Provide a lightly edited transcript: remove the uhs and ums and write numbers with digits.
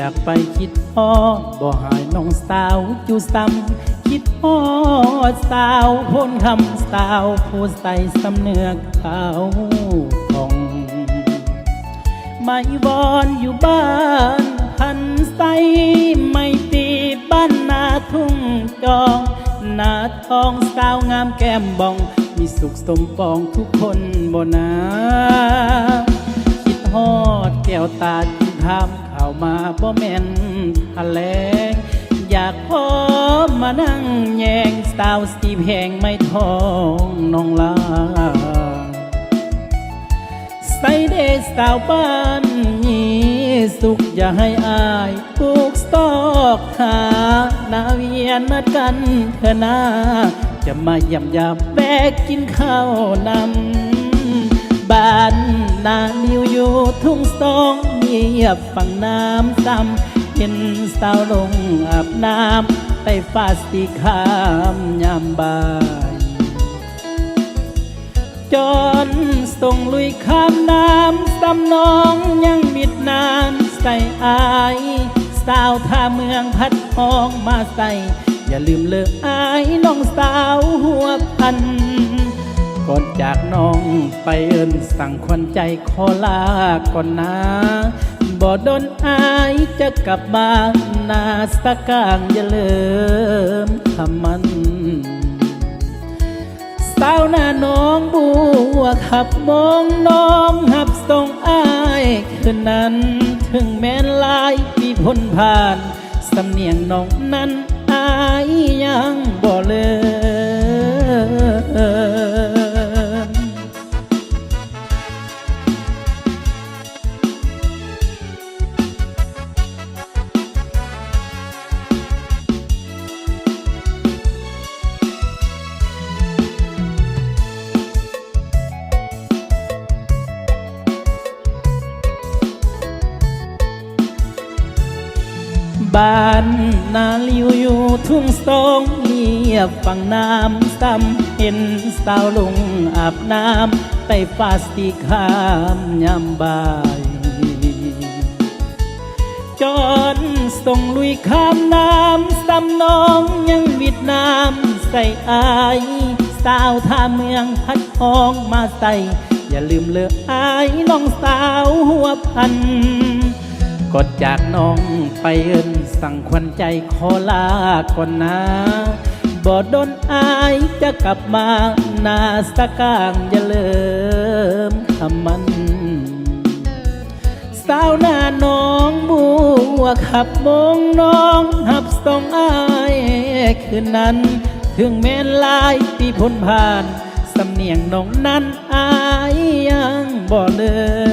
จากไปคิดฮอดบ่หายน้องสาวจูซ้ำคิดฮอดสาวพ้นคำสาวผู้ใส่สำเนือกขาวของไม่วอนอยู่บ้านพันใสไม่ตีบ้านนาทุ่งจองนาทองสาวงามแก้มบองมีสุขสมปองทุกคนบ่นาคิดฮอดแก้วตาที่ถามข่าวมาบ่แม่นทะเลงอยากพอมานั่งแยงสาวสีแพงไม่ทองน้องลาใส่เดสาวบ้านนี้สุขอย่าให้อายผูกสตอกหานาเวียนนัดกันเถอะนาจะมาย่ำยำแบกกินข้าวนำบ้านนานิวอยู่ทุ่งสองเงียบฝั่งน้ำซ้ำเห็นสาวลงอาบน้ำไปฟาสติขามยามบ่ายจอนส่งลุยข้ามน้ำซ้ำน้องยังมิดน้ำใส่อายสาวท่าเมืองพัดทองมาใส่อย่าลืมเลิกอายน้องสาวหัวพันก่อนจากน้องไปเอิ้นสั่งควันใจขอลาก่อนนะบ่ดนอายจะกลับบ้านนาสะกางอย่าเลิมทำมันสาวหน้าน้องบัวขับมองน้องหับส่งอายคืนนั้นถึงแม้นลายปีพ้นผ่านสำเนียงน้องนั้นอายยังบ่เลิมบ้านนาลิวอยู่ทุ่งสองเงียบฝั่งน้ำซ้ำเห็นสาวลงอาบน้ำไปฟาสติขามยามบ่ายจอนส่งลุยข้ามน้ำซ้ำน้องยังวิดน้ำใส่อายสาวท่าเมืองพัดทองมาใส่อย่าลืมเลิกอายน้องสาวหัวพันกดจากน้องไปเอิ้นสั่งควันใจขอลาก่อนนะบ่ดนอายจะกลับมานาสะกางอย่าเลิมทำมันสาวหน้าน้องบัวขับมองน้องหับส่งอายคืนนั้นถึงแม้นลายปีพ้นผ่านสำเนียงน้องนั้นอายยังบ่เลิม